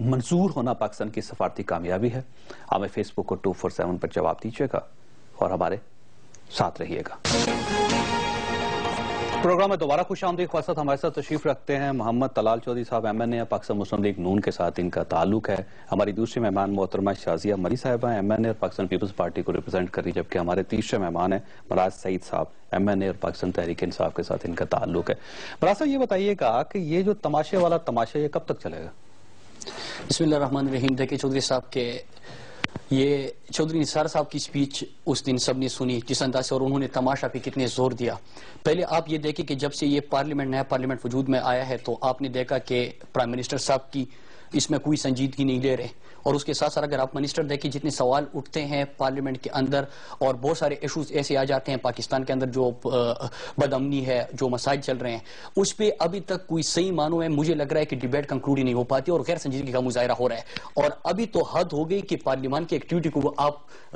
منظور ہونا پاکستان کی سفارتی کامیابی ہے؟ ہمیں فیس بک کو 247 پر جواب دیجیے گا اور ہمارے ساتھ رہیے گا۔ پروگرام میں دوبارہ خوش آمدید۔ خواصت ہمارے ساتھ تشریف رکھتے ہیں محمد طلال چودھری صاحب، MNA پاکستان مسلم لیگ نون کے ساتھ ان کا تعلق ہے۔ ہماری دوسری مہمان محترمہ شازیہ مری صاحبہ MNA اور پاکستان پیپلز پارٹی کو ریپرزینٹ کر رہی، جبکہ ہمارے تیسرے مہمان ہیں مراز سعید صاحب MNA اور پاکستان تحریک انصاف کے ساتھ ان کا تعلق ہے۔ مراز صاحب یہ بتائیے گا کہ یہ جو تماشے والا تماشا یہ کب تک چلے گا؟ بسم اللہ الرحمن الرحیم۔ دیکھیں چودھری صاحب کے یہ چودھری نثار صاحب کی سپیچ اس دن سب نے سنی جس انداز سے، اور انہوں نے تماشا پہ کتنے زور دیا۔ پہلے آپ یہ دیکھیں کہ جب سے یہ نیا پارلیمنٹ وجود میں آیا ہے تو آپ نے دیکھا کہ پرائم منسٹر صاحب کی اس میں کوئی سنجیدگی نہیں لے رہے، اور اس کے ساتھ ساتھ اگر آپ منسٹر دیکھیں جتنے سوال اٹھتے ہیں پارلیمنٹ کے اندر، اور بہت سارے ایشوز ایسے آ جاتے ہیں پاکستان کے اندر جو بد امنی ہے، جو مسائل چل رہے ہیں، اس پہ ابھی تک کوئی صحیح معنوں میں مجھے لگ رہا ہے کہ ڈیبیٹ کنکلوڈ ہی نہیں ہو پاتی اور غیر سنجیدگی کا مظاہرہ ہو رہا ہے، اور ابھی تو حد ہو گئی کہ پارلیمان کی ایکٹیویٹی کو آپ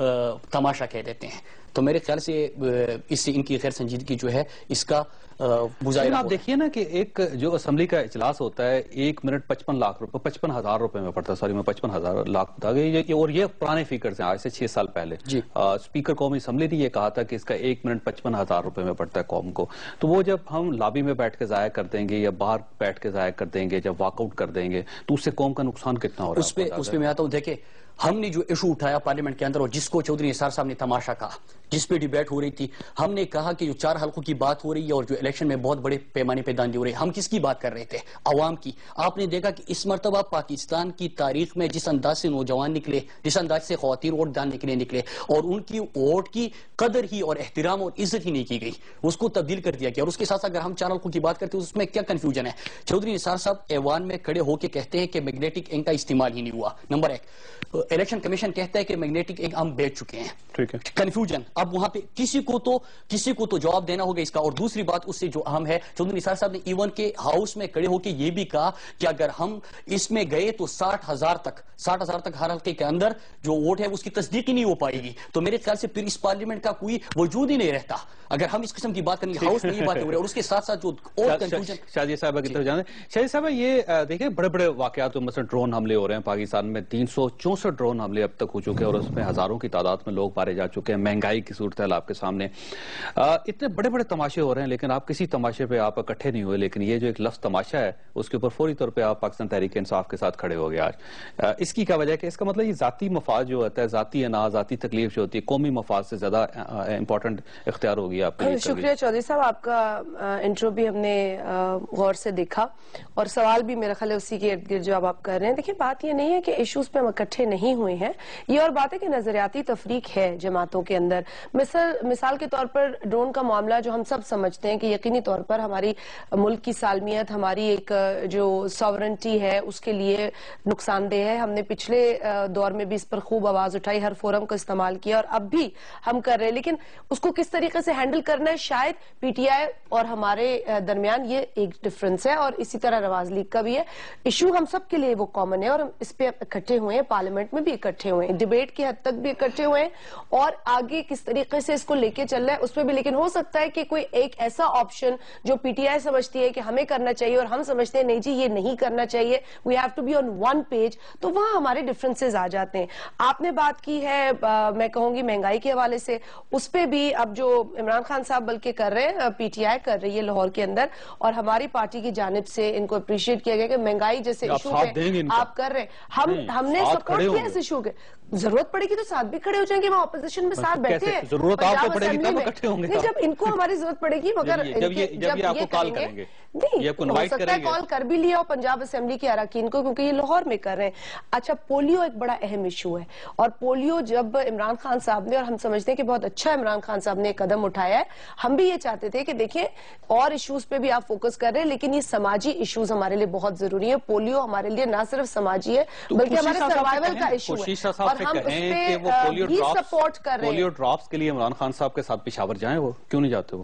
تماشا کہہ دیتے ہیں۔ تو میرے خیال سے اس سے ان کی غیر سنجیدگی جو ہے اس کا مظاہرہ آپ دیکھیے نا کہ ایک جو اسمبلی کا اجلاس ہوتا ہے 1 منٹ 55,000 روپے میں پڑتا ہے، سوری میں 55,000 لاکھ بتا گئی، اور یہ پرانے فیگرز ہیں آج سے 6 سال پہلے۔ اسپیکر قومی اسمبلی نے یہ کہا تھا کہ اس کا 1 منٹ 55,000 روپے میں پڑتا ہے قوم کو۔ تو وہ جب ہم لابی میں بیٹھ کے ضائع کر دیں گے یا باہر بیٹھ کے ضائع کر دیں گے، جب واک آؤٹ کر دیں گے، تو اس سے قوم کا نقصان کتنا ہو رہا ہے؟ اس پہ میں آتا ہوں۔ دیکھیں ہم نے جو ایشو اٹھایا پارلیمنٹ کے اندر اور جس کو چودھری نثار صاحب نے تماشا کہا، جس پہ ڈیبیٹ ہو رہی تھی، ہم نے کہا کہ جو 4 حلقوں کی بات ہو رہی ہے اور جو الیکشن میں بہت بڑے پیمانے پہ داندھی ہو رہی ہے، ہم کس کی بات کر رہے تھے؟ عوام کی۔ آپ نے دیکھا کہ اس مرتبہ پاکستان کی تاریخ میں جس انداز سے نوجوان نکلے، جس انداز سے خواتین ووٹ ڈالنے کے لیے نکلے، اور ان کی ووٹ کی قدر ہی اور احترام اور عزت ہی نہیں کی گئی، اس کو تبدیل کر دیا گیا۔ اور اس کے ساتھ اگر ہم 4 حلقوں کی بات کرتے ہیں اس میں کیا کنفیوژن ہے؟ چودھری نثار صاحب ایوان میں کھڑے ہو کے کہتے ہیں کہ میگنیٹک انک کا استعمال ہی نہیں ہوا، نمبر 1۔ الیکشن کمیشن کہتا ہے کہ میگنیٹک انک ہم بیچ چکے ہیں۔ ٹھیک ہے، کنفیوژن۔ اب وہاں پہ کسی کو تو جواب دینا ہوگا اس کا۔ اور دوسری بات اس سے جو اہم ہے، چودھری نثار صاحب نے ایون کے ہاؤس میں کھڑے ہو کے یہ بھی کہا کہ اگر ہم اس میں گئے تو 60,000 تک ہر حلقے کے اندر جو ووٹ ہے اس کی تصدیق ہی نہیں ہو پائے گی۔ تو میرے خیال سے پھر اس پارلیمنٹ کا کوئی وجود ہی نہیں رہتا اگر ہم اس قسم کی بات کریں گے۔ ہاؤس میں یہ باتیں ہو رہی ہے، اور اس کے ساتھ ساتھ جو اور کنفیوژن۔ شازیہ صاحبہ کی طرف جانے۔ شازیہ صاحبہ یہ دیکھیں بڑے بڑے واقعات، مثلا ڈرون حملے ہو رہے ہیں پاکستان میں، 364 ڈرون حملے اب تک ہو چکے ہیں، اور اس میں ہزاروں کی تعداد میں لوگ مارے جا چکے ہیں، مہنگائی کی صورتحال آپ کے سامنے، اتنے بڑے بڑے تماشے ہو رہے ہیں، لیکن آپ کسی تماشے پہ آپ اکٹھے نہیں ہوئے۔ لیکن یہ جو ایک لفظ تماشا ہے اس کے اوپر فوری طور پہ آپ پاکستان تحریک انصاف کے ساتھ کھڑے ہو گئے آج۔ اس کی کیا وجہ ہے کہ اس کا مطلب یہ ذاتی مفاد جو ہوتا ہے، ذاتی انا، ذاتی تکلیف جو ہوتی ہے، قومی مفاد سے زیادہ امپورٹنٹ اختیار ہو گیا آپ کے لیے؟ شکریہ چودھری صاحب، آپ کا انٹرو بھی ہم نے غور سے دیکھا اور سوال بھی میرا خیال ہے اسی کے ارد گرد جو آپ کر رہے ہیں۔ دیکھیں بات یہ نہیں ہے کہ ایشوز پہ ہم اکٹھے نہیں ہوئے ہیں، یہ اور بات ہے کہ نظریاتی تفریق ہے جماعتوں کے اندر۔ مثال کے طور پر ڈرون کا معاملہ جو ہم سب سمجھتے ہیں کہ یقینی طور پر ہماری ملک کی سالمیت، ہماری ایک جو ساورنٹی ہے اس کے لیے نقصان دہ ہے۔ ہم نے پچھلے دور میں بھی اس پر خوب آواز اٹھائی، ہر فورم کا استعمال کیا، اور اب بھی ہم کر رہے ہیں، لیکن اس کو کس طریقے سے ہینڈل کرنا ہے، شاید پی ٹی آئی اور ہمارے درمیان یہ ایک ڈفرنس ہے، اور اسی طرح نواز لیگ کا بھی ہے۔ ایشو ہم سب کے لیے وہ کامن ہے اور ہم اس پہ اکٹھے ہوئے ہیں، پارلیمنٹ میں بھی اکٹھے ہوئے ہیں، ڈیبیٹ کی حد تک بھی اکٹھے ہوئے ہیں، اور آگے کس طریقے سے اس کو لے کے چل رہا ہے اس پہ بھی۔ لیکن ہو سکتا ہے کہ کوئی ایک ایسا آپشن جو پی ٹی آئی سمجھتی ہے کہ ہمیں کرنا چاہیے اور ہم سمجھتے ہیں نہیں جی یہ نہیں کرنا چاہیے، we have to be on one page, تو وہاں ہمارے ڈفرینسز آ جاتے ہیں۔ آپ نے بات کی ہے میں کہوں گی مہنگائی کے حوالے سے، اس پہ بھی اب جو عمران خان صاحب بلکہ کر رہے ہیں، پی ٹی آئی کر رہی ہے لاہور کے اندر، اور ہماری پارٹی کی جانب سے ان کو اپریشیٹ کیا گیا کہ مہنگائی جیسے ایشو پہ آپ کر رہے ہیں، ہم نے سپورٹ کیا اس ایشو کے۔ ضرورت پڑے گی تو ساتھ بھی کھڑے ہو جائیں گے، وہاں اپوزیشن میں ساتھ بیٹھے ہیں، ضرورت آپ کو پڑے گی تب اکٹھے ہوں گے، جب ان کو ہماری ضرورت پڑے گی، مگر جب یہ آپ کو کال کریں گے، نہیں ہو سکتا ہے کال کر بھی لیا ہو پنجاب اسمبلی کے اراکین کو، کیونکہ یہ لاہور میں کر رہے ہیں۔ اچھا پولیو ایک بڑا اہم ایشو ہے، اور پولیو جب عمران خان صاحب نے، اور ہم سمجھتے ہیں کہ بہت اچھا عمران خان صاحب نے قدم اٹھایا ہے، ہم بھی یہ چاہتے تھے کہ دیکھیں اور ایشوز پہ بھی آپ فوکس کر رہے ہیں، لیکن یہ سماجی ایشوز ہمارے لیے بہت ضروری ہے۔ پولیو ہمارے لیے نہ صرف سماجی ہے بلکہ ہمارے سروائیول کا ایشو ہے، اور ہم اس پہ بھی سپورٹ کر رہے ہیں۔ پولیو ڈراپس کے لیے عمران خان صاحب کے ساتھ پشاور جائیں، وہ کیوں نہیں جاتے؟ وہ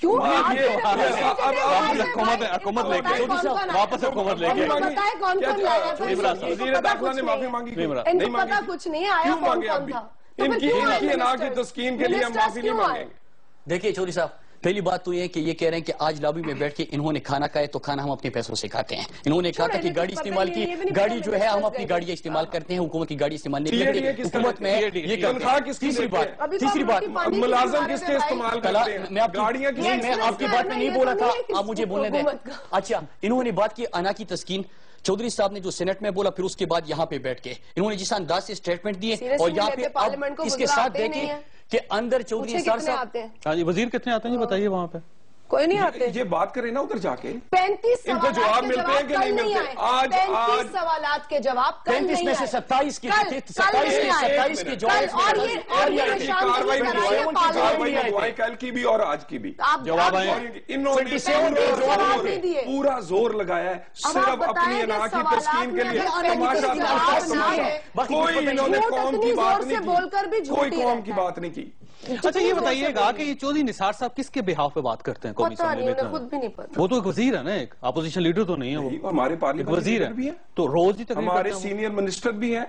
کیوں حکومت لے کے واپس حکومت لے کے بتائیں کون کون لایا تھا؟ وزیر داخلہ نے معافی مانگی، ان کو پتا کچھ نہیں آیا کیوں کون مانگے کون ابھی؟ تھا؟ ان کی انا کی تسکین کے لیے ہم معافی نہیں مانگیں گے۔ دیکھیے چودھری صاحب، پہلی بات تو یہ کہ یہ کہہ رہے ہیں کہ آج لابی میں بیٹھ کے انہوں نے کھانا کھایا تو کھانا ہم اپنے پیسوں سے کھاتے ہیں۔ انہوں نے کہا تھا کہ گاڑی استعمال کی، گاڑی جو ہے ہم اپنی گاڑیاں استعمال کرتے ہیں، حکومت کی گاڑی استعمال نہیں کرتے، حکومت میں یہ کرتے ہیں۔ تیسری بات ملازم کس کے استعمال کرتے ہیں؟ میں آپ کی بات میں نہیں بولا تھا، آپ مجھے بولنے دیں۔ اچھا، انہوں نے بات کی انا کی تسکین، چودھری صاحب نے جو سینٹ میں بولا، پھر اس کے بعد یہاں پہ بیٹھ کے انہوں نے جس انداز سے اسٹیٹمنٹ دیے، اور یہاں پہ اب اس کے ساتھ دیکھیں کہ اندر چودھری نثار صاحب، ہاں جی وزیر کتنے آتے ہیں جی بتائیے وہاں پہ؟ کوئی نہیں آتے۔ یہ بات کریں نا ادھر جا کے، 35 ان کو جواب ملتے ہیں کہ نہیں ملتے؟ آج 35 سوالات کے جواب کل 35 میں سے 27 کے جواب، کاروائی منگوائی کل کی بھی اور آج کی بھی، جواب آئے انہوں نے پورا زور لگایا ہے صرف اپنی انا کی تسکین کے لیے۔ کوئی انہوں نے قوم کی بات نہیں کی، کوئی قوم کی بات نہیں کی۔ اچھا یہ بتائیے گا کہ یہ چودھری نثار صاحب کس کے بہاف پہ بات کرتے ہیں قومی اسمبلی میں؟ خود بھی نہیں پتا، وہ تو ایک وزیر ہے نا، ایک اپوزیشن لیڈر تو نہیں ہے، وہ ہمارے ایک پارلیمنٹ وزیر بھی ہے، ہے، تو روز ہی تقریر ہمارے کرتے ہیں سینئر منسٹر بھی ہیں،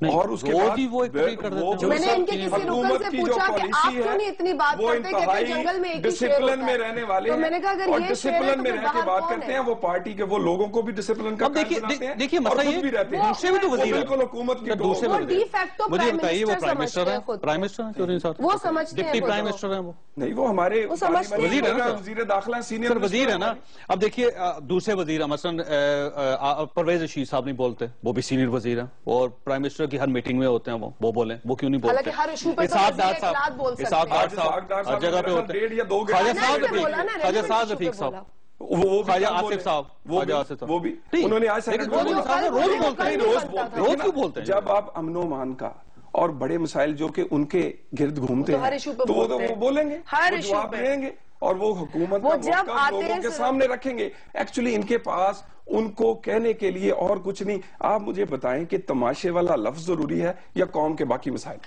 نہیں، اور اس کے روز بعد ہی وہ ایک تقریر کر دیتے ہیں۔ میں نے ان کے کسی رکن سے پوچھا کہ آپ کیوں نہیں اتنی بات وہ کرتے کہ انتہائی جنگل میں ایک ہی شیر ڈسپلن ہوتا میں ہے؟ رہنے والے تو میں نے کہا اگر ہیں، اور یہ شیر ہے ڈسپلن تو میں پھر رہ کے باہر بات کون کرتے ہے؟ ہیں، وہ پارٹی کے وہ لوگوں کو بھی ڈسپلن کا اب دیکھیے مسئلہ یہ دوسرے بھی تو وزیر ہیں، بالکل حکومت کی دوسرے وہ ڈی فیکٹو مجھے پرائم بتائیے وہ منسٹر پرائم منسٹر سمجھتے ہیں، ہیں خود پرائم منسٹر ہیں چودھری صاحب، وہ سمجھتے ہیں، ڈپٹی وہ پرائم تو۔ منسٹر ہیں وہ، نہیں، وہ ہمارے سمجھتے ہیں، وزیر ہے نا وزیر داخلہ سینئر سر وزیر ہے نا۔ اب دیکھیے دوسرے وزیر ہیں، مثلا پرویز رشید صاحب نہیں بولتے، وہ بھی سینئر وزیر ہیں، اور پرائم منسٹر کی ہر میٹنگ میں ہوتے ہیں، وہ بولیں، وہ کیوں نہیں بولتے؟ حالانکہ ہر ایشو پہ تو اسحاق وزیر ڈار اطلاعات بول صاحب، سکتے ہیں۔ اسحاق ڈار صاحب ہر جگہ پہ ہوتے ہیں، خواجہ صاحب رفیق، خواجہ صاحب رفیق صاحب، خواجہ آصف صاحب، خواجہ آصف صاحب، وہ بھی انہوں نے آج لیکن چودھری نثار صاحب روز بولتے ہیں، روز کیوں بولتے ہیں؟ جب آپ امن و امان کا اور بڑے مسائل جو کہ ان کے گرد گھومتے تو ہر ہیں ایشو پہ تو وہ بولتے ہیں، بولیں گے، ہر وہ ایشو جواب پہ دیں گے، اور وہ حکومت وہ کا جب موقف آتے لوگوں ہیں کے سامنے رکھیں گے۔ ایکچولی ان کے پاس ان کو کہنے کے لیے اور کچھ نہیں۔ آپ مجھے بتائیں کہ تماشے والا لفظ ضروری ہے یا قوم کے باقی مسائل؟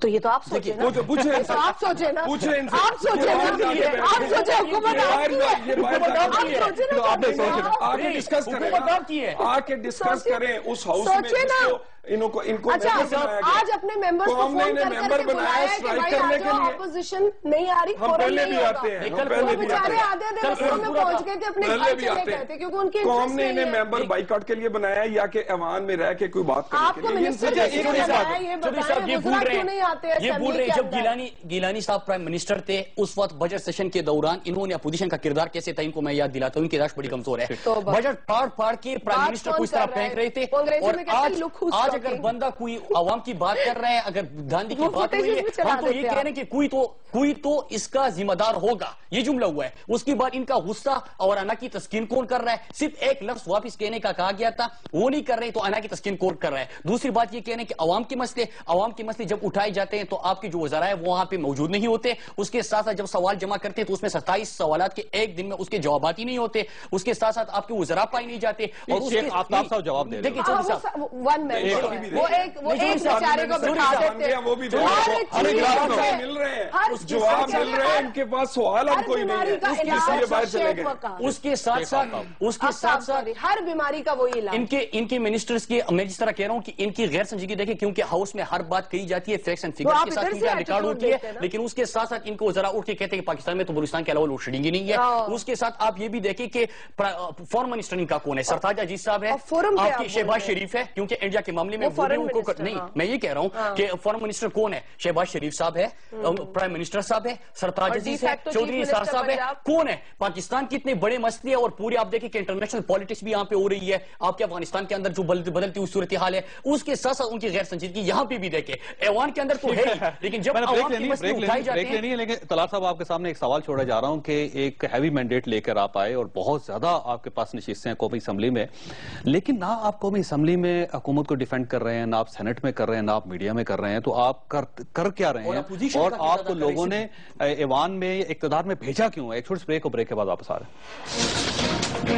تو یہ تو آپ سوچیں نا، پوچھیں ان سے، آپ سوچیں نا، پوچھیں ان سے، آپ سوچیں نا، آپ سوچیں حکومت آپ کی ہے، حکومت آپ سوچیں نا، آپ نے سوچا آ کے ڈسکس کریں، آ کے ڈسکس کریں اس ہاؤس میں، سوچیں نا۔ ان کو اچھا آج اپنے ممبرز کو فون کر کے بلایا ہے کہ بھائی آ جاؤ، اپوزیشن نہیں آ رہی، ہم پہلے بھی آتے ہیں، وہ بیچارے آدھے رستوں میں پہنچ گئے تھے، اپنے گھر چلے گئے تھے کیونکہ ان کی قوم نے انہیں ممبر بائیک آؤٹ کے لیے بنایا یا کہ ایوان میں رہ کے کوئی بات کرنے آپ کے کو لیے؟ منسٹر یہ بتائیں وزراء کیوں نہیں آتے ہیں؟ یہ بول رہے ہیں جب گیلانی صاحب پرائم منسٹر تھے اس وقت بجٹ سیشن کے دوران انہوں نے اپوزیشن کا کردار کیسے تھا، ان کو میں یاد دلاتا ہوں، ان کی داشت بڑی کمزور ہے، بجٹ پاڑ کے پرائم منسٹر کو اس طرح پھینک رہے تھے، اور آج اگر بندہ کوئی عوام کی بات کر رہے ہیں، اگر گاندھی کی بات ہوئی ہے، ہم تو یہ کہہ رہے ہیں کہ کوئی تو اس کا ذمہ دار ہوگا، یہ جملہ ہوا ہے۔ اس کے بعد ان کا غصہ اور انا کی تسکین کون کر رہا ہے؟ صرف ایک لفظ واپس کہنے کا کہا گیا تھا، وہ نہیں کر رہے تو انا کی تسکین کون کر رہا ہے؟ دوسری بات یہ کہنے کہ عوام کے مسئلے جب اٹھائے جاتے ہیں تو آپ کے جو وزراء ہیں وہ وہاں پہ موجود نہیں ہوتے، اس کے ساتھ ساتھ جب سوال جمع کرتے ہیں تو اس میں 27 سوالات کے ایک دن میں اس کے جوابات ہی نہیں ہوتے، اس کے ساتھ ساتھ آپ کے وزراء پائے نہیں جاتے، اور اس کے آفتاب صاحب جواب دے دیکھیں چودھری صاحب وہ ایک بیچارے کو بٹھا دیتے ہیں، وہ بھی جواب مل رہے ہیں، جواب مل رہے ہیں، ان کے پاس سوال اب کوئی نہیں ہے، اس لیے باہر چلے گئے۔ اس کے ساتھ ساتھ ہر بیماری کا وہی علاج، ان کے منسٹرز کے، میں جس طرح کہہ رہا ہوں کہ ان کی غیر سنجیدگی دیکھیں، کیونکہ ہاؤس میں ہر بات کہی جاتی ہے، فیکٹس اینڈ فگرز کے ساتھ ریکارڈ ہوتی ہے، لیکن اس کے ساتھ ساتھ ان کو ذرا اٹھ کے کہتے ہیں کہ پاکستان میں تو بلوچستان کے علاوہ لوڈ شیڈنگ ہی نہیں ہے۔ اس کے ساتھ آپ یہ بھی دیکھیں کہ فارم منسٹر ان کا کون ہے، سرتاج عزیز صاحب ہے، آپ کے شہباز شریف ہے، کیونکہ انڈیا کے معاملے میں نہیں، میں یہ کہہ رہا ہوں کہ فارم منسٹر کون ہے، شہباز شریف صاحب ہے، پرائم منسٹر صاحب ہے، سرتاج عزیز ہے، چودھری نثار صاحب ہے، کون ہے؟ پاکستان کی اتنے بڑے مسئلے اور پورے آپ دیکھیں کہ انٹرنیشنل پالیٹکس بھی یہاں پہ ہو رہی ہے، آپ کے افغانستان کے اندر جو بدلتی ہوئی صورتحال ہے، اس کے ساتھ ساتھ ان کی غیر سنجیدگی یہاں پہ بھی دیکھیں، ایوان کے اندر تو ہے ہی، لیکن جب عوام کے مسئلے اٹھائے جاتے ہیں، لیکن طلال صاحب آپ کے سامنے ایک سوال چھوڑا جا رہا ہوں کہ ایک ہیوی مینڈیٹ لے کر آپ آئے اور بہت زیادہ آپ کے پاس نشستیں ہیں قومی اسمبلی میں، لیکن نہ آپ قومی اسمبلی میں حکومت کو ڈیفینڈ کر رہے ہیں، نہ آپ سینٹ میں کر رہے ہیں، نہ آپ میڈیا میں کر رہے ہیں، تو آپ کر کیا رہے ہیں اور آپ کو لوگوں نے ایوان میں اقتدار میں بھیجا کیوں ہے؟ ایک چھوٹی بریک اور بریک کے بعد واپس آ رہے ہیں۔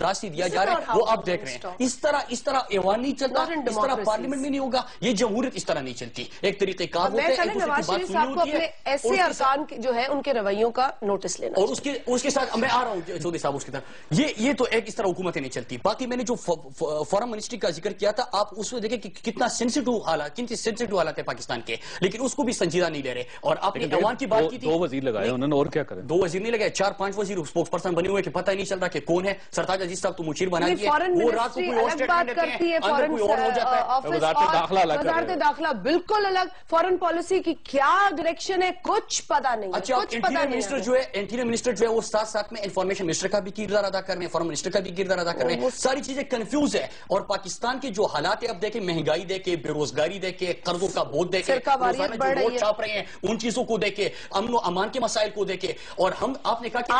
انداز سے دیا جا رہا ہے وہ آپ دیکھ رہے ہیں. اس طرح ایوان نہیں چلتا, اس طرح پارلیمنٹ میں نہیں ہوگا, یہ جمہوریت اس طرح نہیں چلتی. ایک طریقہ کار ہوتا ہے, نواز شریف صاحب کو اپنے ایسے ارکان جو ہے ان کے رویوں کا نوٹس لینا, اور اس کے ساتھ میں آ رہا ہوں چودھری صاحب اس کی طرف. یہ تو ایک اس طرح حکومتیں نہیں چلتی. باقی میں نے جو فارم منسٹری کا ذکر کیا تھا, آپ اس میں دیکھیں کہ کتنا سینسٹیو حالات ہے پاکستان کے, لیکن اس کو بھی سنجیدہ نہیں لے رہے. اور آپ نے ایوان کی بات کی تھی, 2 وزیر لگائے انہوں نے, اور کیا کریں, 2 وزیر نہیں لگائے, 4-5 وزیر اسپوکس پرسن بنے ہوئے کہ پتہ ہی نہیں چل رہا کہ کون ہے. سرتاج عزیز صاحب تو مشیر بنا دیے, وہ رات کو کوئی اور اسٹیٹمنٹ دیتے ہیں, اندر کوئی اور ہو جاتا ہے. وزارت داخلہ بالکل الگ, فارن پالیسی کی کیا ڈائریکشن ہے کچھ پتا نہیں. اچھا, انٹیریئر منسٹر جو ہے وہ ساتھ میں انفارمیشن منسٹر کا بھی کردار ادا کر رہے ہیں, فارن منسٹر کا بھی کردار ادا کر رہے ہیں. ساری چیزیں کنفیوز ہے. اور پاکستان کے جو حالات ہیں اب دیکھیں, مہنگائی دیکھیں, بے روزگاری دیکھیں, قرضوں کا بوجھ دیکھیں, روزانہ جو نوٹ چھاپ رہے ہیں ان چیزوں کو دیکھیں, امن و امان کے مسائل کو دیکھیں. اور ہم آپ نے کہا کہ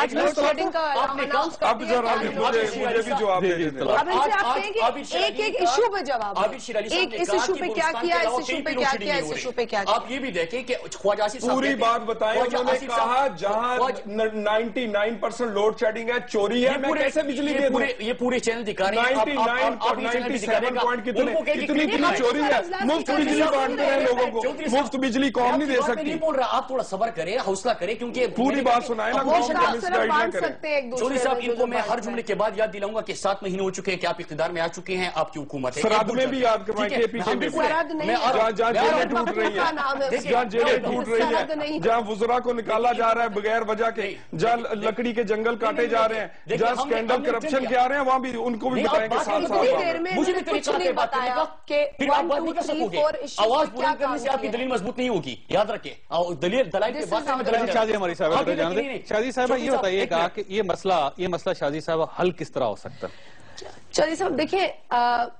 ایک ایشو پہ جواب, اس ایشو پہ کیا کیا, اس ایشو پہ کیا کیا, اس ایشو پہ کیا کیا. آپ یہ بھی دیکھیں کہ خواجہ آصف صاحب پوری بات بتائیں. انہوں نے کہا جہاں 99% لوڈ شیڈنگ ہے, چوری ہے, میں کیسے بجلی دے دوں. یہ پورے چینل دکھا رہے ہیں, 97 کتنی چوری ہے. مفت بجلی بانٹتے ہیں لوگوں کو, مفت بجلی قوم نہیں دے سکتی. بول رہا, آپ تھوڑا صبر کریں, حوصلہ کریں, کیونکہ پوری بات سنائیں نا. چودھری صاحب ان کو میں ہر جملے کے بعد یاد دلاؤں گا کہ 7 مہینے ہو چکے ہیں کہ آپ اقتدار میں آ چکے ہیں, آپ کی حکومت ہے. سرحد میں بھی آپ کے پیچھے جہاں جیلیں ٹوٹ رہی ہیں, جہاں جیلیں ٹوٹ رہی ہیں, جہاں وزراء کو نکالا جا رہا ہے بغیر وجہ کے, جہاں لکڑی کے جنگل کاٹے جا رہے ہیں, جہاں اسکینڈل کرپشن کے آ رہے ہیں, وہاں بھی ان کو بھی بتائیں کہ ساتھ مجھے بھی طریقہ سے بات کرنے کا, پھر آپ بات نہیں کر سکو گے. آواز بلند کرنے سے آپ کی دلیل مضبوط نہیں ہوگی, یاد رکھیں. دلائل کے بعد شاہزی صاحبہ یہ بتائیے گا کہ یہ مسئلہ شاہزی صاحبہ حل کس طرح ہو سکتا ہے؟ چودھری صاحب دیکھیں,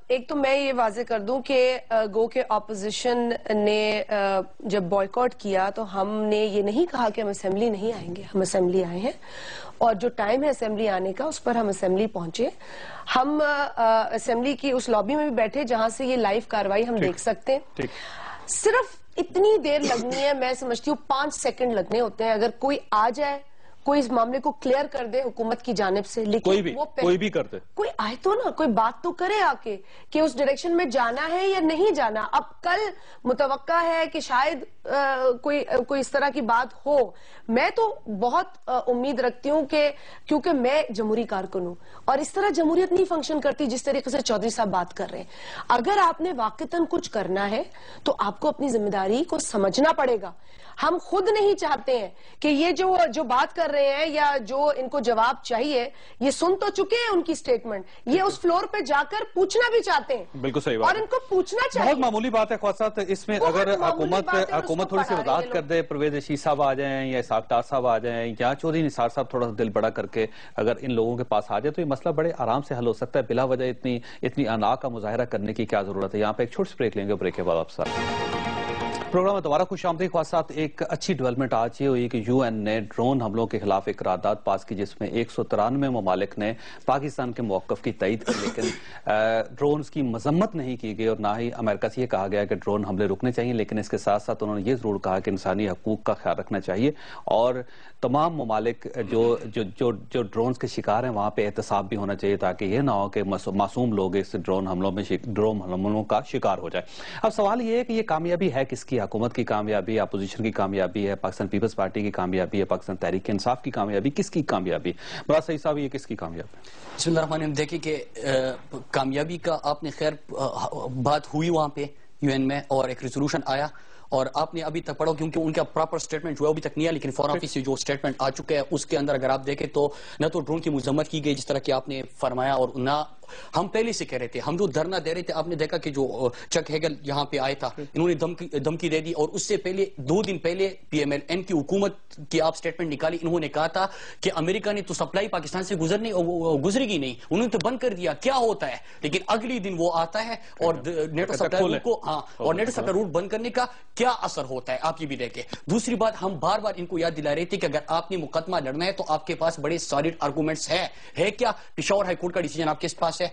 ایک تو میں یہ واضح کر دوں کہ گو کے اپوزیشن نے جب بوائیکاٹ کیا تو ہم نے یہ نہیں کہا کہ ہم اسمبلی نہیں آئیں گے, ہم اسمبلی آئے ہیں, اور جو ٹائم ہے اسمبلی آنے کا اس پر ہم اسمبلی پہنچے. ہم اسمبلی کی اس لابی میں بھی بیٹھے جہاں سے یہ لائیو کاروائی ہم دیکھ سکتے ہیں. صرف اتنی دیر لگنی ہے, میں سمجھتی ہوں 5 سیکنڈ لگنے ہوتے ہیں اگر کوئی آ جائے, کوئی اس معاملے کو کلیئر کر دے حکومت کی جانب سے. لیکن کوئی بھی کر دے, کوئی آئے تو نا, کوئی بات تو کرے آ کے کہ اس ڈائریکشن میں جانا ہے یا نہیں جانا. اب کل متوقع ہے کہ شاید کوئی اس طرح کی بات ہو. میں تو بہت امید رکھتی ہوں کہ کیونکہ میں جمہوری کارکن ہوں اور اس طرح جمہوریت نہیں فنکشن کرتی جس طریقے سے چودھری صاحب بات کر رہے ہیں. اگر آپ نے واقعتاً کچھ کرنا ہے تو آپ کو اپنی ذمہ داری کو سمجھنا پڑے گا. ہم خود نہیں چاہتے ہیں کہ یہ جو بات کر رہے ہیں یا جو ان کو جواب چاہیے, یہ سن تو چکے ہیں ان کی سٹیٹمنٹ, یہ اس فلور پہ جا کر پوچھنا بھی چاہتے ہیں. بالکل صحیح بات, اور ان کو پوچھنا چاہیے. بہت معمولی بات ہے خواجہ صاحب, اس میں اگر حکومت تھوڑی سی وضاحت کر دے, پرویز رشید صاحب آ جائیں یا اسحاق ڈار صاحب آ جائیں یا چودھری نثار صاحب تھوڑا سا دل بڑا کر کے اگر ان لوگوں کے پاس آ جائے تو یہ مسئلہ بڑے آرام سے حل ہو سکتا ہے. بلا وجہ اتنی انا کا مظاہرہ کرنے کی کیا ضرورت ہے. یہاں پہ ایک چھوٹی سی بریک لیں گے, بریک کے بعد آپ ساتھ پروگرام میں دوبارہ خوش آمدید. خواجہ صاحب, ایک اچھی ڈیولپمنٹ آج یہ ہوئی کہ یو این نے ڈرون حملوں کے خلاف ایک قرارداد پاس کی جس میں 193 ممالک نے پاکستان کے موقف کی تائید کی, لیکن ڈرونز کی مذمت نہیں کی گئی اور نہ ہی امریکہ سے یہ کہا گیا کہ ڈرون حملے رکنے چاہیے. لیکن اس کے ساتھ ساتھ انہوں نے یہ ضرور کہا کہ انسانی حقوق کا خیال رکھنا چاہیے اور تمام ممالک جو ڈرونز کے شکار ہیں وہاں پہ احتساب بھی ہونا چاہیے تاکہ یہ نہ ہو کہ معصوم لوگ اس ڈرون حملوں کا شکار ہو جائے. اب سوال یہ ہے کہ یہ کامیابی ہے کس کی؟ حکومت کی کامیابی, اپوزیشن کی کامیابی ہے, پاکستان پیپلز پارٹی کی کامیابی ہے, پاکستان تحریک انصاف کی کامیابی, کس کی کامیابی؟ مراد سعید صاحب, یہ کس کی کامیابی ہے؟ بسم اللہ الرحمن الرحیم. دیکھیں کہ کامیابی کا آپ نے خیر بات ہوئی وہاں پہ یو این میں اور ایک ریزولوشن آیا اور آپ نے ابھی تک پڑھو کیونکہ ان کا پراپر سٹیٹمنٹ جو ہے ابھی تک نہیں ہے, لیکن فورن آفس سے جو سٹیٹمنٹ آ چکا ہے اس کے اندر اگر آپ دیکھیں تو نہ تو ڈرون کی مذمت کی گئی جس طرح کہ آپ نے فرمایا, اور نہ ہم پہلے سے کہہ رہے تھے, ہم جو دھرنا دے رہے تھے آپ نے دیکھا کہ جو چک ہیگل یہاں پہ آئے تھا انہوں نے دھمکی دے دی, اور اس سے پہلے 2 دن پہلے پی ایم ایل این کی حکومت کی آپ سٹیٹمنٹ نکالی, انہوں نے کہا تھا کہ امریکہ نے تو سپلائی پاکستان سے گزرے گی نہیں, انہوں نے تو بند کر دیا, کیا ہوتا ہے. لیکن اگلی دن وہ آتا ہے اور نیٹو سپلائی روٹ کو اور نیٹو سپلائی روٹ بند کرنے کا کیا اثر ہوتا ہے آپ یہ بھی دیکھیں. دوسری بات, ہم بار بار ان کو یاد دلا رہے تھے کہ اگر آپ نے مقدمہ لڑنا ہے تو آپ کے پاس بڑے سالڈ آرگومنٹس ہے کیا؟ پشاور ہائی کورٹ کا ڈیسیجن آپ کے پاس پاس ہے.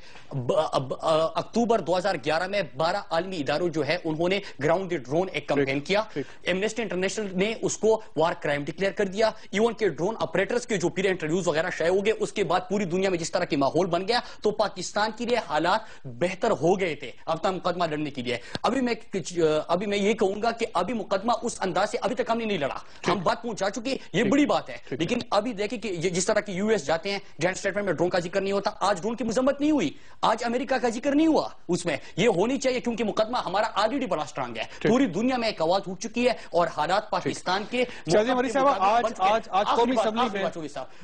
اکتوبر 2011 میں 12 عالمی اداروں جو ہے انہوں نے گراؤنڈ ڈرون ایک کمپین کیا. ایمنسٹی انٹرنیشنل نے اس کو وار کرائم ڈکلیئر کر دیا. ایون کے ڈرون آپریٹرز کے جو پیرے انٹرویوز وغیرہ شائع ہو گئے, اس کے بعد پوری دنیا میں جس طرح کے ماحول بن گیا تو پاکستان کے لیے حالات بہتر ہو گئے تھے اپنا مقدمہ لڑنے کے لیے. ابھی میں یہ کہوں گا کہ ابھی مقدمہ اس انداز سے ابھی تک ہم نے نہیں لڑا, ہم بات پہنچا چکے, یہ بڑی بات ہے. لیکن ابھی دیکھیں کہ جس طرح کی یو ایس جاتے ہیں, جوائنٹ اسٹیٹمنٹ میں ڈرون کا ذکر نہیں ہوتا. آج ڈرون کی مذمت نہیں ہوئی, آج امریکہ کا ذکر نہیں ہوا, اس میں یہ ہونی چاہیے کیونکہ مقدمہ ہمارا آلریڈی بڑا اسٹرانگ ہے. پوری دنیا میں ایک آواز اٹھ چکی ہے اور حالات پاکستان کے قومی اسمبلی میں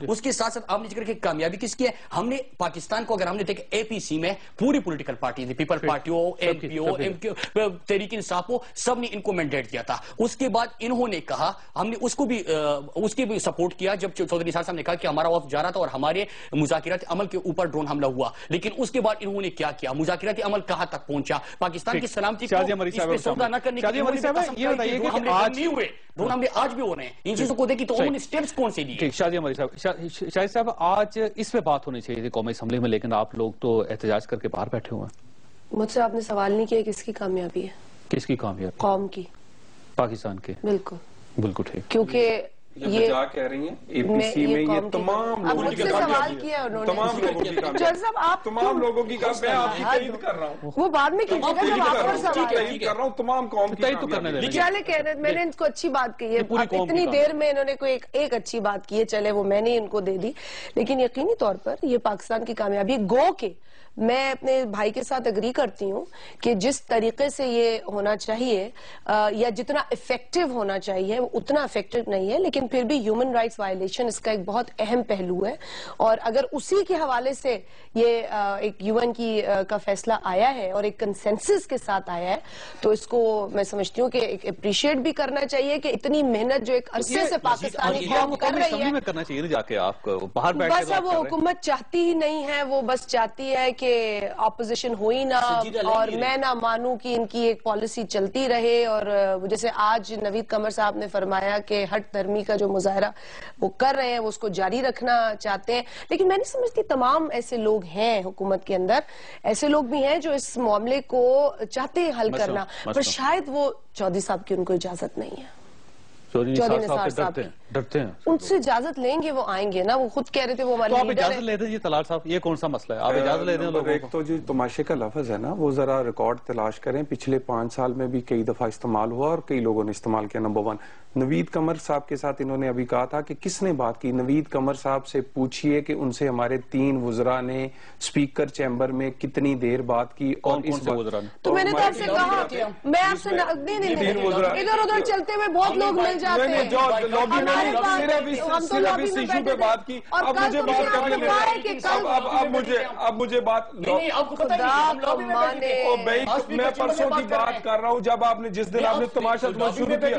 اس کے ساتھ ساتھ آپ نے ذکر کہ کامیابی کس کی ہے. ہم نے پاکستان کو اگر ہم نے دیکھا اے پی سی میں پوری پولیٹیکل پارٹی تھی, پیپل پارٹی ہو, ایم پی ہو, تحریک انصاف ہو, سب نے ان کو مینڈیٹ دیا تھا. اس کے بعد انہوں نے کہا, ہم نے اس کی بھی سپورٹ کیا جب چودھری نثار صاحب نے کہا کہ ہمارا وفد جا رہا تھا اور ہمارے مذاکراتی عمل کے اوپر ڈرون حملہ ہوا. لیکن اس کے بعد انہوں نے کیا کیا, مذاکراتی عمل کہاں تک پہنچا, پاکستان کی سلامتی کو اس پہ سودا نہ کرنے کے لیے ڈرون حملے آج بھی ہو رہے ہیں. ان چیزوں کو دیکھی تو انہوں نے سٹیپس کون سے لیے. شاہد عمری صاحب, آج اس پہ بات ہونی چاہیے تھی قومی اسمبلی میں, لیکن آپ لوگ تو احتجاج کر کے باہر بیٹھے ہوئے ہیں. مجھ سے آپ نے سوال نہیں کیا کس کی کامیابی ہے. کس کی کامیابی؟ قوم کی, پاکستان کے. بالکل بالکل ٹھیک. کیونکہ یہ کہہ رہی ہیں اے پی سی میں یہ تمام لوگوں کی سوال کیا انہوں نے, تمام لوگوں کی تمام لوگوں کی میں آپ کی تائید کر رہا ہوں, وہ بعد میں کیجیے گا جب آپ پر سوال تائید کر رہا ہوں, تمام قوم کی چلے کہہ رہے, میں نے ان کو اچھی بات کہی ہے, اتنی دیر میں انہوں نے کوئی ایک اچھی بات کی ہے, چلے وہ میں نے ان کو دے دی. لیکن یقینی طور پر یہ پاکستان کی کامیابی گو کہ میں اپنے بھائی کے ساتھ اگری کرتی ہوں کہ جس طریقے سے یہ ہونا چاہیے یا جتنا افیکٹو ہونا چاہیے وہ اتنا افیکٹو نہیں ہے. لیکن پھر بھی ہیومن رائٹس وائلیشن اس کا ایک بہت اہم پہلو ہے, اور اگر اسی کے حوالے سے یہ ایک یو این کا فیصلہ آیا ہے اور ایک کنسنسس کے ساتھ آیا ہے تو اس کو میں سمجھتی ہوں کہ اپریشیٹ بھی کرنا چاہیے کہ اتنی محنت جو ایک عرصے سے پاکستانی قوم کر رہی ہے, کرنا چاہیے جا کے آپ باہر بیٹھ بس اب وہ حکومت چاہتی ہی نہیں ہے, وہ بس چاہتی ہے کہ اپوزیشن ہوئی نہ اور میں نہ مانوں کہ ان کی ایک پالیسی چلتی رہے. اور جیسے آج نوید قمر صاحب نے فرمایا کہ ہٹ دھرمی کا جو مظاہرہ وہ کر رہے ہیں وہ اس کو جاری رکھنا چاہتے ہیں. لیکن میں نہیں سمجھتی تمام ایسے لوگ ہیں حکومت کے اندر, ایسے لوگ بھی ہیں جو اس معاملے کو چاہتے ہیں حل کرنا, پر شاید وہ چودھری صاحب کی ان کو اجازت نہیں ہے. چودھری نثار صاحب ڈرتے ہیں, ان سے اجازت لیں گے وہ آئیں گے نا, وہ خود کہہ رہے تھے وہ ہمارے لیڈر ہیں. اجازت لے دیں جی طلال صاحب, یہ کون سا مسئلہ ہے, آپ اجازت لے دیں. ایک تو جو تماشے کا لفظ ہے نا وہ ذرا ریکارڈ تلاش کریں, پچھلے 5 سال میں بھی کئی دفعہ استعمال ہوا اور کئی لوگوں نے استعمال کیا. نمبر 1 نوید قمر صاحب کے ساتھ انہوں نے ابھی کہا تھا کہ کس نے بات کی. نوید قمر صاحب سے پوچھئے کہ ان سے ہمارے 3 وزراء نے سپیکر چیمبر میں کتنی دیر بات کی. اور اس وزراء نے تو میں نے تو آپ سے کہا, میں آپ سے ادھر ادھر چلتے ہوئے بہت لوگ مل جاتے ہیں, ایشو پہ بات کی. اب مجھے بات کرنے دیں, اب مجھے بات, میں پرسوں کی بات کر رہا ہوں جب آپ نے جس دن آپ نے تماشا شروع کیا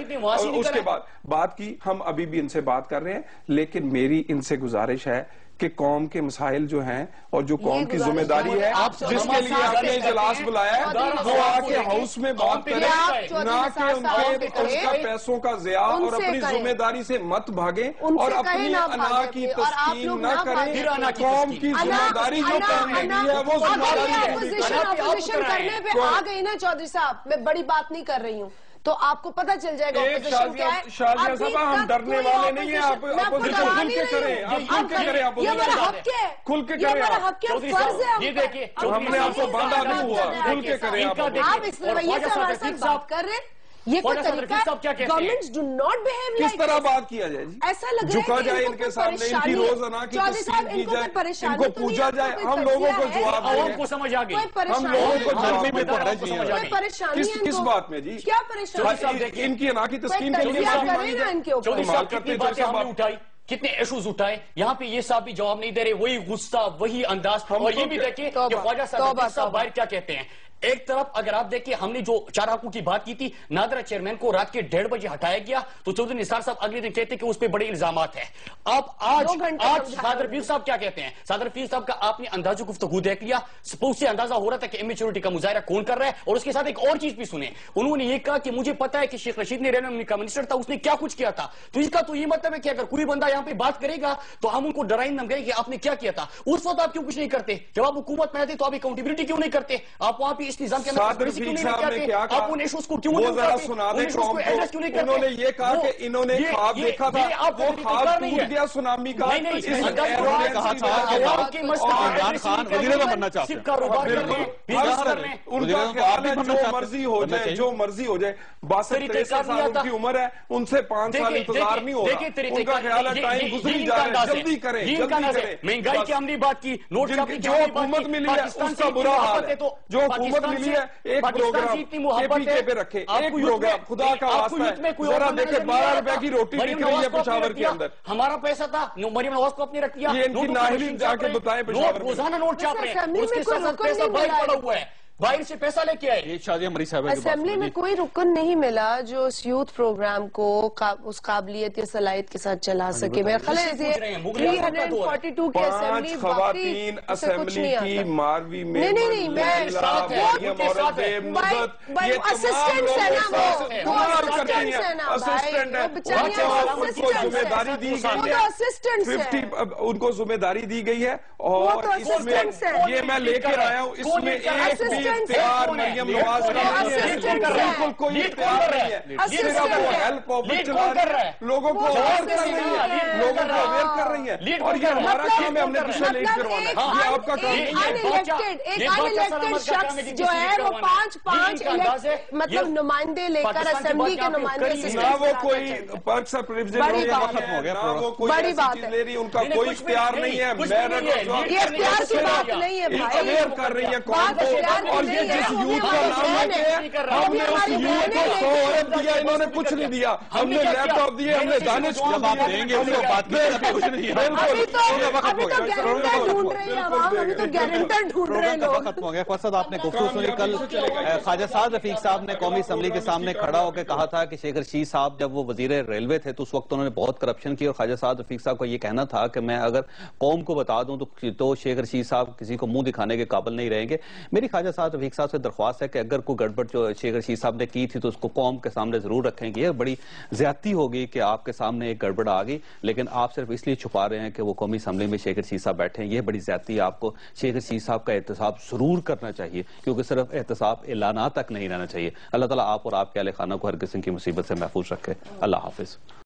اس کے بعد بات کی. ہم ابھی بھی ان سے بات کر رہے ہیں, لیکن میری ان سے گزارش ہے کہ قوم کے مسائل جو ہیں اور جو قوم کی ذمہ داری ہے جس کے لیے آپ نے اجلاس بلایا ہے وہ آ کے ہاؤس میں بات کریں, نہ کہ اس کا پیسوں کا ضیاع, اور اپنی ذمہ داری سے مت بھاگیں اور اپنی انا کی تسکین نہ کریں. قوم کی ذمہ داری جو کرنے کی ہے وہ ذمہ داری کرنے پہ آ گئی نا چودھری صاحب, میں بڑی بات نہیں کر رھی ہوں تو آپ کو پتہ چل جائے گا اپوزیشن کیا ہے. شازیہ صاحب ہم ڈرنے والے نہیں ہیں, آپ اپوزیشن کھل کے کریں, آپ کھل کے کریں, یہ ہمارا حق ہے, کھل کے یہ ہمارا حق ہے, فرض ہے. یہ دیکھیے ہم نے آپ کو باندھا نہیں ہوا, کھل کے کریں. آپ اس رویے سے ہمارے ساتھ بات کر رہے ہیں, یہ کوئی طریقہ ہے. Governments do not behave like کس طرح بات کیا جائے جی, ایسا لگ رہا ہے جھکا جائے ان کے سامنے, ان کی روزانہ کی تسکین کی جائے, ان کو پوچھا جائے, ہم لوگوں کو جواب عوام کو سمجھ آ گئی, ہم لوگوں کو جواب پریشانی کس بات میں جی, کیا پریشانی, ان کی انا کی تسکین کے لیے کتنی باتیں ہم نے اٹھائی, کتنے ایشوز اٹھائے, یہاں پہ یہ صاحب بھی جواب نہیں دے رہے, وہی غصہ وہی انداز. اور یہ بھی دیکھیں کہ خواجہ صاحب باہر کیا کہتے ہیں, ایک طرف اگر آپ دیکھیں ہم نے جو 4 حلقوں کی بات کی تھی، نادرہ چیئرمین کو رات کے 1:30 بجے ہٹایا گیا تو چودھری نثار صاحب اگلے دن کہتے کہ اس پہ بڑے الزامات ہیں. اب آج صادر رفیق صاحب کیا کہتے ہیں؟ صادر رفیق صاحب کا آپ نے انداز گفتگو دیکھ لیا، اس سے اندازہ ہو رہا تھا کہ امیچورٹی کا مظاہرہ کون کر رہا ہے. اور اس کے ساتھ ایک اور چیز بھی سنیں، انہوں نے یہ کہا کہ مجھے پتا ہے کہ شیخ رشید نے رہنما کا منسٹر تھا، اس نے کیا کچھ کیا تھا. تو اس کا تو یہ مطلب ہے کہ اگر کوئی بندہ یہاں پہ بات کرے گا تو ہم ان کو ڈرائیں نہ کہ آپ نے کیا کیا تھا. اس وقت آپ کیوں کچھ نہیں کرتے؟ جب آپ حکومت میں آتے تو آپ اکاؤنٹیبلٹی کیوں نہیں کرتے؟ آپ وہاں پہ اس نظام کے اندر کیوں نہیں کرتے؟ آپ ان ایشوز کو کیوں نہیں کرتے؟ ان ایشوز کو ایڈریس کیوں نہیں کرتے؟ انہوں نے یہ کہا کہ انہوں نے خواب دیکھا تھا، وہ خواب ٹوٹ گیا سونامی کا. عمران خان وزیر اعظم بننا چاہتے ہیں، ان کا خیال ہے جو مرضی ہو جائے، جو مرضی ہو جائے. 62-63 سال ان کی عمر ہے، ان سے 5 سال انتظار نہیں ہو رہا. ان کا خیال ہے ٹائم گزری جا رہا ہے، جلدی کریں، جلدی کریں. مہنگائی کی ہم نے بات کی، نوٹ چھاپنے کی جو حکومت ملی ہے اس کا برا حال ہے. جو حکومت ملی ہے ایک پروگرام KPK پہ رکھے، ایک پروگرام خدا کا واسطہ ہے. ذرا دیکھیں 12 روپے کی روٹی بک رہی ہے پشاور کے اندر. ہمارا پیسہ تھا، مریم نواز کو اپنے رکھ دیا. یہ ان کی نااہلی جا کے بتائیں پشاور میں. روزانہ نوٹ چھاپ رہے ہیں، اس کے ساتھ پیسہ باہر پڑا ہوا ہے، باہر سے پیسہ لے کے آئے. اسمبلی میں کوئی رکن نہیں ملا جو اس یوتھ پروگرام کو اس قابلیت یا صلاحیت کے ساتھ چلا سکے. میرا خیال ہے 342 کی اسمبلی خواتین اسمبلی کی ماروی میں نہیں ان کو ذمہ داری دی گئی ہے. اور اس میں یہ میں لے کر آیا ہوں، اس میں ایک بھی اختیار مریم نواز کا بالکل کوئی اختیار نہیں ہے. صرف وہ ہیلپ آفس چلا رہی ہے، لوگوں کو اویئر کر رہی ہے، لوگوں کو اویئر کر رہی ہے. اور یہ ہمارا کام ہے، ہم نے کسے لیڈ کروانا ہے، یہ آپ کا کام نہیں ہے. ایک انلیکٹڈ شخص جو ہے وہ 5 مطلب نمائندے لے کر اسمبلی کے نمائندے نہ وہ کوئی پرکس اور پریویلیج نہ وہ کوئی ایسی چیز لے رہی، ان کا کوئی اختیار نہیں ہے. یہ اختیار کی بات نہیں ہے بھائی، اویئر کر رہی ہے قوم کو. اور یہ جس یوتھ کا نام لیتے ہیں، ہم نے اس یوتھ کو 100 ارب دیا، انہوں نے کچھ نہیں دیا. ہم نے لیپ ٹاپ دیے، ہم نے دانش دیں گے، ختم ہو گیا. فرصت آپ نے گفتگو سنی. کل خواجہ سعد رفیق صاحب نے قومی اسمبلی کے سامنے کھڑا ہو کے کہا تھا کہ شیخ رشید صاحب جب وہ وزیر ریلوے تھے تو اس وقت انہوں نے بہت کرپشن کی، اور خواجہ سعد رفیق صاحب کا یہ کہنا تھا کہ میں اگر قوم کو بتا دوں تو شیخ رشید صاحب کسی کو منہ دکھانے کے قابل نہیں رہیں گے. میری خواجہ صاحب رفیق صاحب سے درخواست ہے کہ اگر کوئی گڑبڑ جو شیخ رشید صاحب نے کی تھی تو اس کو قوم کے سامنے ضرور رکھیں گے. یہ بڑی زیادتی ہوگی کہ آپ کے سامنے ایک گڑبڑ آ گئی لیکن آپ صرف اس لیے چھپا رہے ہیں کہ وہ قومی اسمبلی میں شیخ رشید صاحب بیٹھے ہیں. یہ بڑی زیادتی ہے. آپ کو شیخ رشید صاحب کا احتساب ضرور کرنا چاہیے، کیونکہ صرف احتساب اعلانات تک نہیں رہنا چاہیے. اللہ تعالیٰ آپ اور آپ کے اہل خانہ کو ہر قسم کی مصیبت سے محفوظ رکھے. اللہ حافظ.